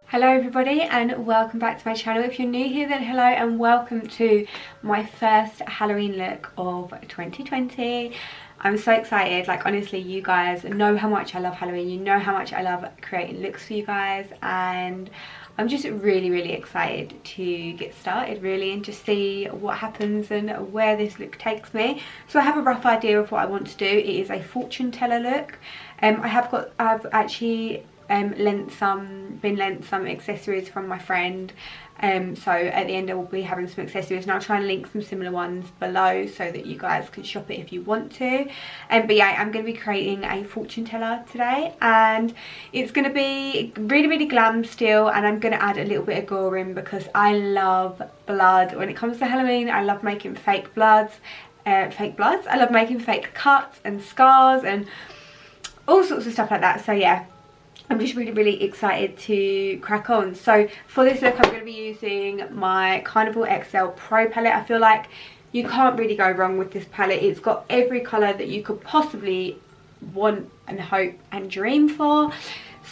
Hello everybody and welcome back to my channel. If you're new here, then hello and welcome to my first Halloween look of 2020. I'm so excited. Like, honestly, you guys know how much I love Halloween, you know how much I love creating looks for you guys, and I'm just really excited to get started really and just see what happens and where this look takes me. So I have a rough idea of what I want to do. It is a fortune teller look. I've actually been lent some accessories from my friend, so at the end I will be having some accessories, and I'll try and link some similar ones below so that you guys can shop it if you want to. But yeah, I'm going to be creating a fortune teller today, and it's going to be really glam still, and I'm going to add a little bit of gore in because I love blood. When it comes to Halloween, I love making fake bloods. I love making fake cuts and scars and all sorts of stuff like that. So yeah, I'm just really excited to crack on. So for this look, I'm going to be using my Carnival XL Pro palette. I feel like you can't really go wrong with this palette. It's got every colour that you could possibly want and hope and dream for.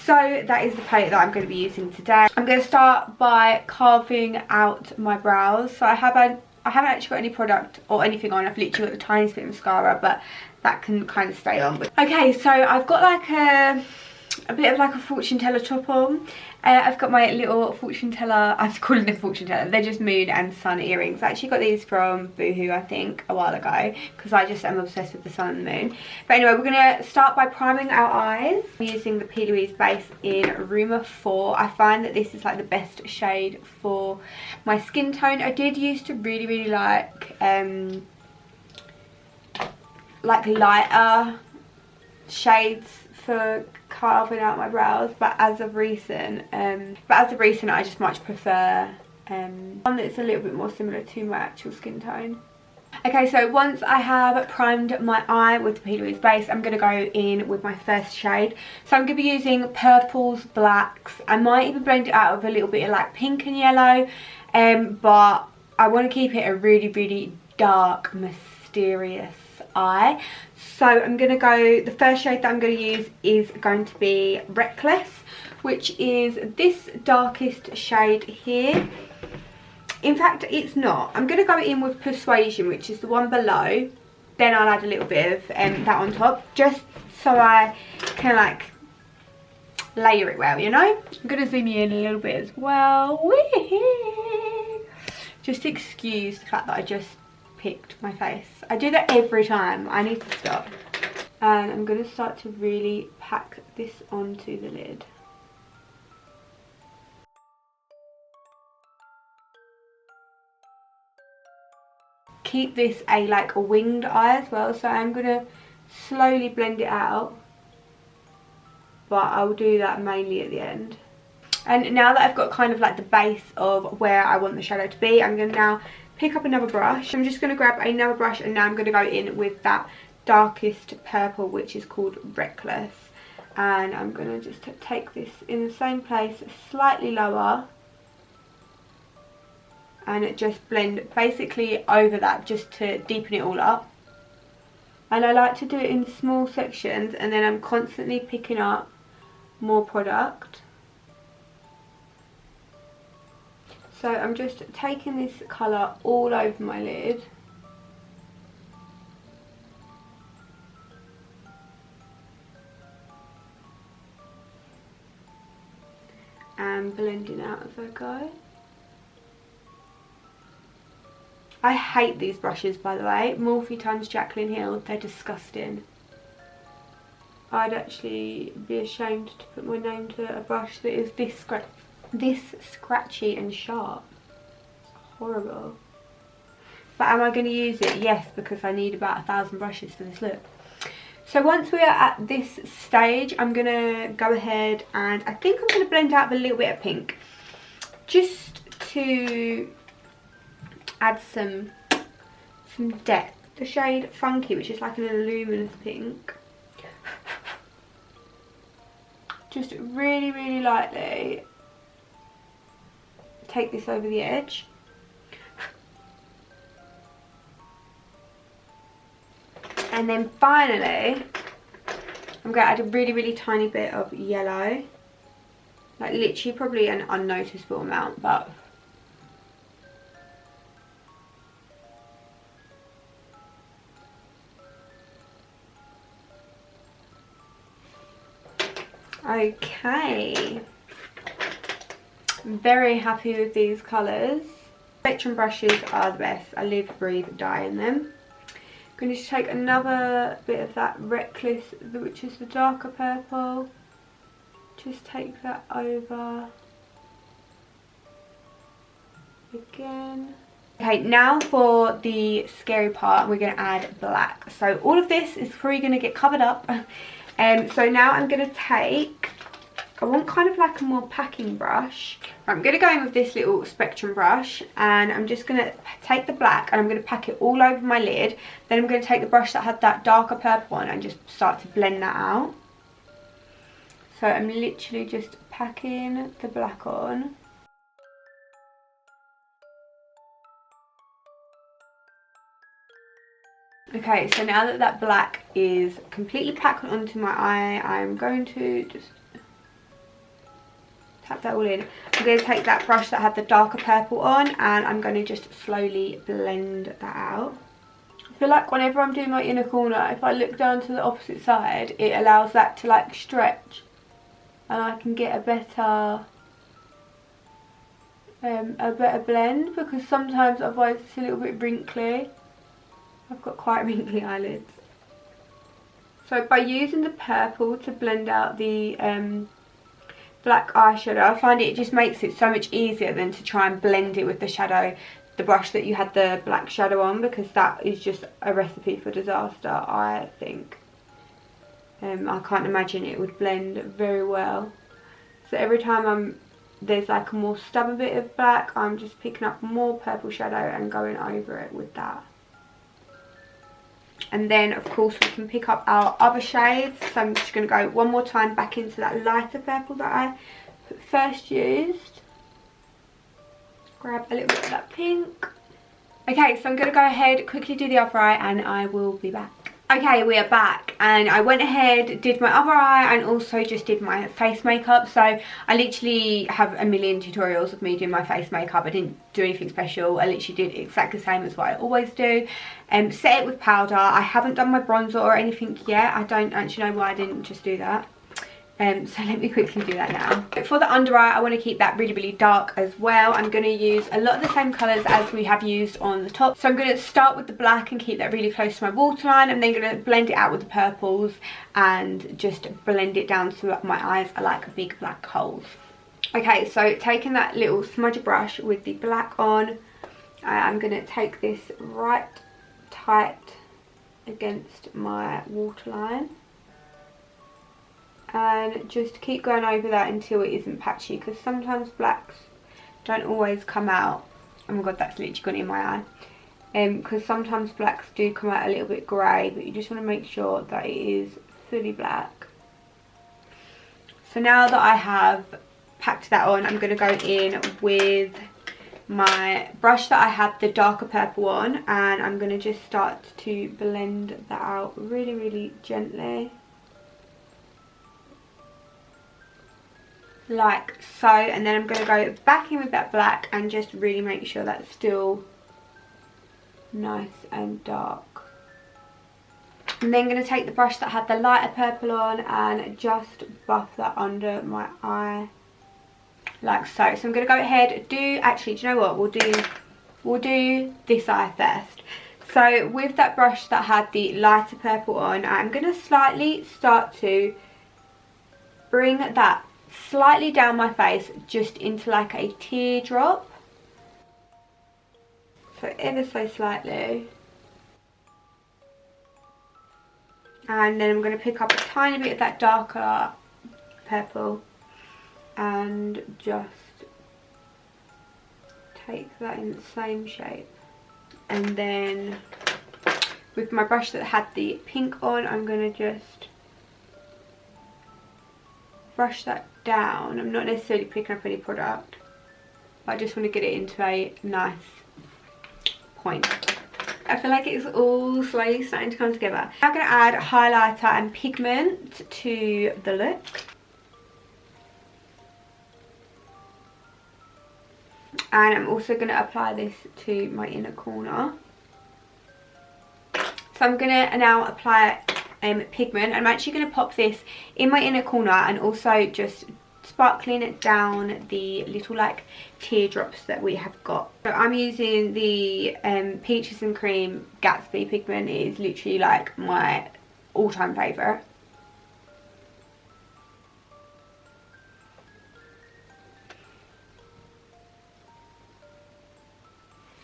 So that is the palette that I'm going to be using today. I'm going to start by carving out my brows. So I haven't actually got any product or anything on. I've literally got the tiniest bit of mascara, but that can kind of stay on. Okay, so I've got like a bit of like a fortune teller top on. I've got my little fortune teller, I was calling them fortune teller, they're just moon and sun earrings. I actually got these from Boohoo, I think, a while ago, because I just am obsessed with the sun and the moon. But anyway, we're going to start by priming our eyes. I'm using the P. Louise base in Rumour 4. I find that this is like the best shade for my skin tone. I did used to really like lighter shades for carving out my brows, but as of recent I just much prefer one that's a little bit more similar to my actual skin tone. Okay, so once I have primed my eye with the P. Louise base, I'm going to go in with my first shade. So I'm going to be using purples, blacks. I might even blend it out with a little bit of like pink and yellow, but I want to keep it a really dark, mysterious eye. So I'm going to go, the first shade that I'm going to use is going to be Reckless, which is this darkest shade here. In fact, it's not. I'm going to go in with Persuasion, which is the one below. Then I'll add a little bit of that on top, just so I can like layer it well, you know. I'm going to zoom you in a little bit as well. Whee! Just excuse the fact that I just picked my face. I do that every time. I need to stop. And I'm going to start to really pack this onto the lid. Keep this like a winged eye as well, so I'm going to slowly blend it out, but I'll do that mainly at the end. And now that I've got kind of like the base of where I want the shadow to be, I'm going to now pick up another brush. I'm just going to grab another brush, and now I'm going to go in with that darkest purple, which is called Reckless. And I'm going to just take this in the same place, slightly lower, and just blend basically over that, just to deepen it all up. And I like to do it in small sections, and then I'm constantly picking up more product. So I'm just taking this colour all over my lid. And blending out as I go. I hate these brushes, by the way. Morphe times Jaclyn Hill, they're disgusting. I'd actually be ashamed to put my name to a brush that is this scratchy and sharp. It's horrible. But am I going to use it? Yes, because I need about 1,000 brushes for this look. So once we are at this stage, I'm going to go ahead and I think I'm going to blend out with a little bit of pink, just to add some depth. The shade Funky, which is like an luminous pink. Just really lightly take this over the edge. And then finally, I'm going to add a really tiny bit of yellow. Like literally probably an unnoticeable amount, but okay. I'm very happy with these colours. Spectrum brushes are the best. I live, breathe, die in them. I'm going to just take another bit of that Reckless, which is the darker purple. Just take that over again. Okay, now for the scary part, we're going to add black. So all of this is probably going to get covered up. So now I'm going to take, I want kind of like a more packing brush. I'm going to go in with this little Spectrum brush, and I'm just going to take the black and I'm going to pack it all over my lid. Then I'm going to take the brush that had that darker purple on and just start to blend that out. So I'm literally just packing the black on. Okay, so now that that black is completely packed onto my eye, I'm going to just tap that all in. I'm going to take that brush that had the darker purple on, and I'm going to just slowly blend that out. I feel like whenever I'm doing my inner corner, if I look down to the opposite side, it allows that to like stretch, and I can get a better blend, because sometimes otherwise it's a little bit wrinkly. I've got quite wrinkly eyelids. So by using the purple to blend out the black eyeshadow, I find it just makes it so much easier than to try and blend it with the shadow, the brush that you had the black shadow on, because that is just a recipe for disaster, I think. I can't imagine it would blend very well. So every time there's like a more stubborn bit of black, I'm just picking up more purple shadow and going over it with that. And then of course we can pick up our other shades. So I'm just going to go one more time back into that lighter purple that I first used. Grab a little bit of that pink. Okay, so I'm going to go ahead, quickly do the other eye, and I will be back. Okay, we are back, and I went ahead, did my other eye, and also just did my face makeup. So I literally have a million tutorials of me doing my face makeup. I didn't do anything special. I literally did exactly the same as what I always do. Set it with powder. I haven't done my bronzer or anything yet. I don't actually know why I didn't just do that. So let me quickly do that now. For the under eye, I want to keep that really dark as well. I'm going to use a lot of the same colours as we have used on the top. So I'm going to start with the black and keep that really close to my waterline. I'm then going to blend it out with the purples and just blend it down so that my eyes are like big black holes. Okay, so taking that little smudger brush with the black on, I'm going to take this right tight against my waterline. And just keep going over that until it isn't patchy, because sometimes blacks don't always come out. Oh my god, that's literally gone in my eye. Because sometimes blacks do come out a little bit grey, but you just want to make sure that it is fully black. So now that I have packed that on, I'm going to go in with my brush that I had the darker purple on, and I'm going to just start to blend that out really gently. Like so, and then I'm going to go back in with that black and just really make sure that's still nice and dark. And then I'm going to take the brush that had the lighter purple on and just buff that under my eye like so. So I'm going to go ahead, do you know what, we'll do this eye first. So with that brush that had the lighter purple on, I'm going to slightly start to bring that slightly down my face, just into like a teardrop. So ever so slightly. And then I'm going to pick up a tiny bit of that darker purple and just take that in the same shape. And then with my brush that had the pink on, I'm going to just brush that down. I'm not necessarily picking up any product, but I just want to get it into a nice point. I feel like it's all slowly starting to come together. I'm going to add highlighter and pigment to the look. And I'm also going to apply this to my inner corner. So I'm going to now apply pigment. I'm actually going to pop this in my inner corner and also just sparkling it down the little like teardrops that we have got. So I'm using the Peaches and Cream Gatsby pigment. It is literally like my all-time favourite.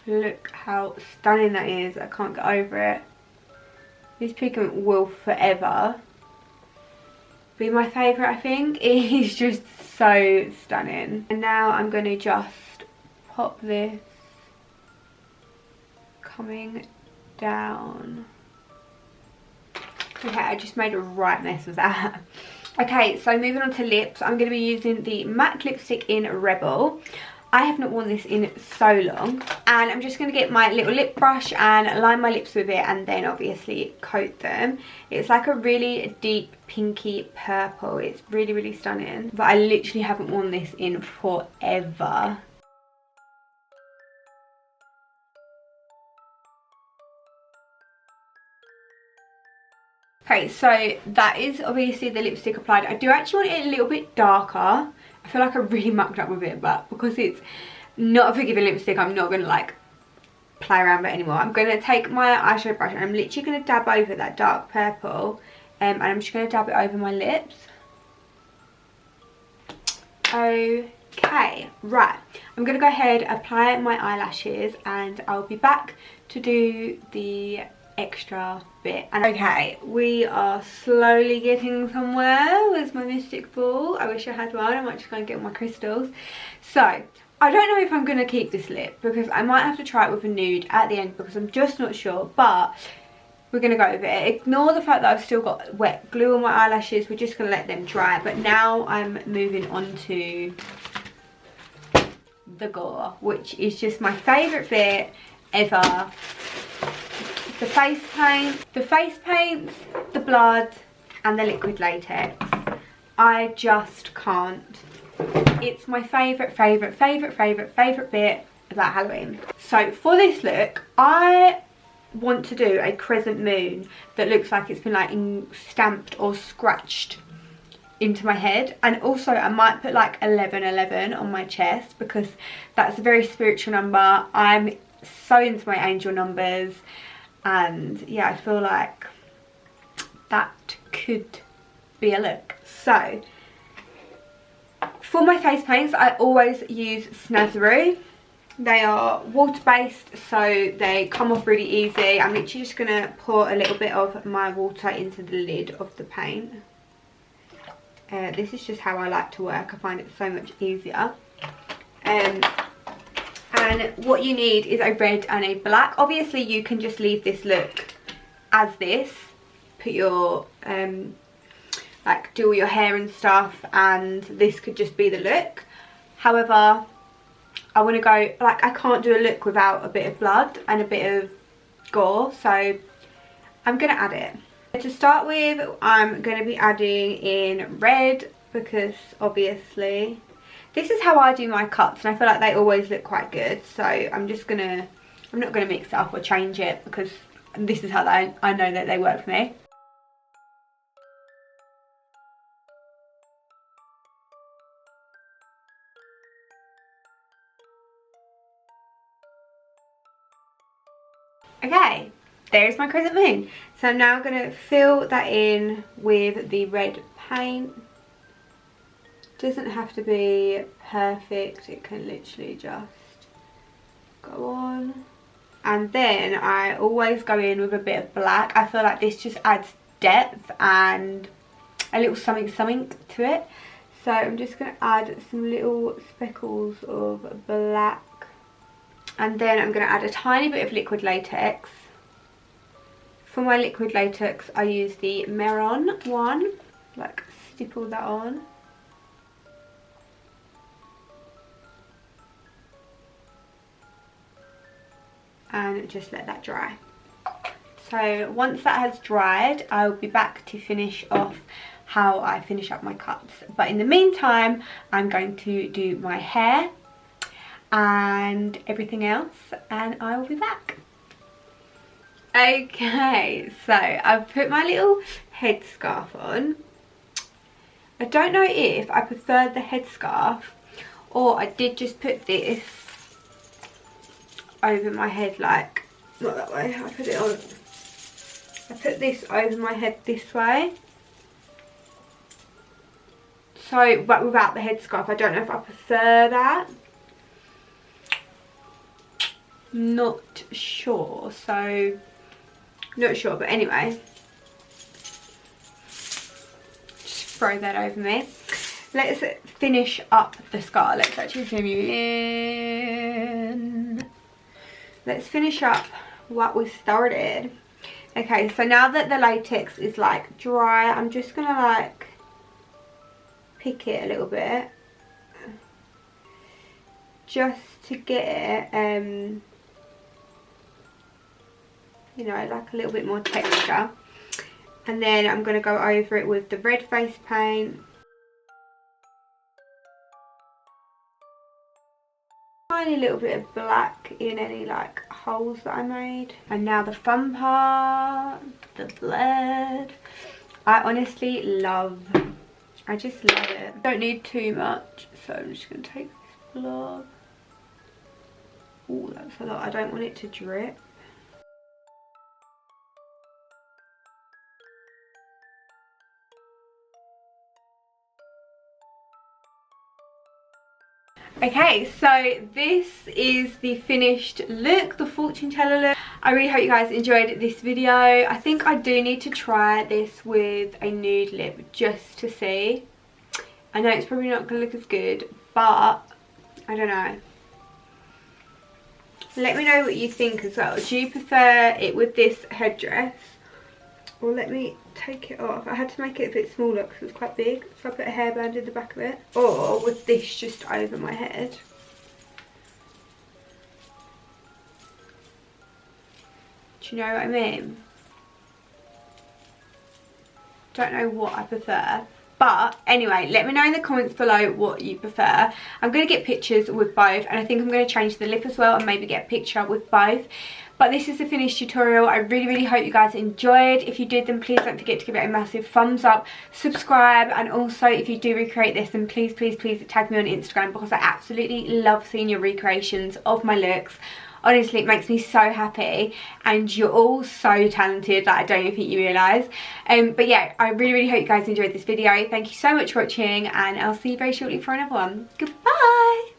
Look how stunning that is. I can't get over it. This pigment will forever be my favourite, I think. It is just so stunning. And now I'm going to just pop this coming down. Okay, I just made a right mess of that. Okay, so moving on to lips. I'm going to be using the MAC lipstick in Rebel. I have not worn this in so long, and I'm just going to get my little lip brush and line my lips with it and then obviously coat them. It's like a really deep pinky purple. It's really, really stunning, but I literally haven't worn this in forever. Okay, so that is obviously the lipstick applied. I do actually want it a little bit darker. I feel like I really mucked up with it, but because it's not a forgiving lipstick, I'm not going to like play around with it anymore. I'm going to take my eyeshadow brush and I'm literally going to dab over that dark purple, and I'm just going to dab it over my lips. Okay, right. I'm going to go ahead, apply my eyelashes, and I'll be back to do the extra bit. And okay, we are slowly getting somewhere with my mystic ball. I wish I had one. I might just go and get my crystals. So I don't know if I'm going to keep this lip because I might have to try it with a nude at the end because I'm just not sure, but we're going to go with it. Ignore the fact that I've still got wet glue on my eyelashes. We're just going to let them dry. But now I'm moving on to the gore, which is just my favourite bit ever. The face paints, the blood and the liquid latex. I just can't. It's my favourite bit about Halloween. So for this look, I want to do a crescent moon that looks like it's been like stamped or scratched into my head, and also I might put like 1111 on my chest because that's a very spiritual number. I'm so into my angel numbers. And yeah, I feel like that could be a look. So for my face paints, I always use Snazaroo. They are water based, so they come off really easy. I'm literally just going to pour a little bit of my water into the lid of the paint. This is just how I like to work. I find it so much easier. And what you need is a red and a black. Obviously you can just leave this look as this, put your like do all your hair and stuff, and this could just be the look. However, I want to go, like, I can't do a look without a bit of blood and a bit of gore, so I'm going to add it. To start with, I'm going to be adding in red because obviously this is how I do my cuts, and I feel like they always look quite good. So I'm not going to mix it up or change it because this is how I know that they work for me. Okay, there's my crescent moon. So I'm now going to fill that in with the red paint. Doesn't have to be perfect, it can literally just go on. And then I always go in with a bit of black. I feel like this just adds depth and a little something to it. So I'm just going to add some little speckles of black. And then I'm going to add a tiny bit of liquid latex. For my liquid latex, I use the Meron one. Like, stipple that on. And just let that dry. So once that has dried, I'll be back to finish off how I finish up my cuts. But in the meantime, I'm going to do my hair and everything else, and I will be back. Okay, so I've put my little headscarf on. I don't know if I preferred the headscarf or I did just put this over my head, like, not that way, I put it on. I put this over my head this way. So, but without the headscarf, I don't know if I prefer that. Not sure, so, not sure, but anyway. Just throw that over me. Let's finish up the scar. Let's actually zoom you in. Let's finish up what we started. Okay, so now that the latex is like dry, I'm just gonna like pick it a little bit just to get it you know, like a little bit more texture, and then I'm going to go over it with the red face paint. Tiny little bit of black in any like holes that I made. And now the fun part, the blood. I honestly love, I just love it. Don't need too much, so I'm just going to take this blob. Oh, that's a lot. I don't want it to drip. Okay, so this is the finished look, the fortune teller look. I really hope you guys enjoyed this video. I think I do need to try this with a nude lip just to see. I know it's probably not going to look as good, but I don't know. Let me know what you think as well. Do you prefer it with this headdress? Or let me take it off. I had to make it a bit smaller because it's quite big. So I put a hairband in the back of it. Or with this just over my head. Do you know what I mean? Don't know what I prefer. But anyway, let me know in the comments below what you prefer. I'm going to get pictures with both. And I think I'm going to change the lip as well and maybe get a picture with both. But this is the finished tutorial. I really hope you guys enjoyed. If you did, then please don't forget to give it a massive thumbs up, subscribe, and also if you do recreate this, then please tag me on Instagram, because I absolutely love seeing your recreations of my looks. Honestly, it makes me so happy, and you're all so talented, like I don't even think you realise. But yeah, I really hope you guys enjoyed this video. Thank you so much for watching, and I'll see you very shortly for another one. Goodbye!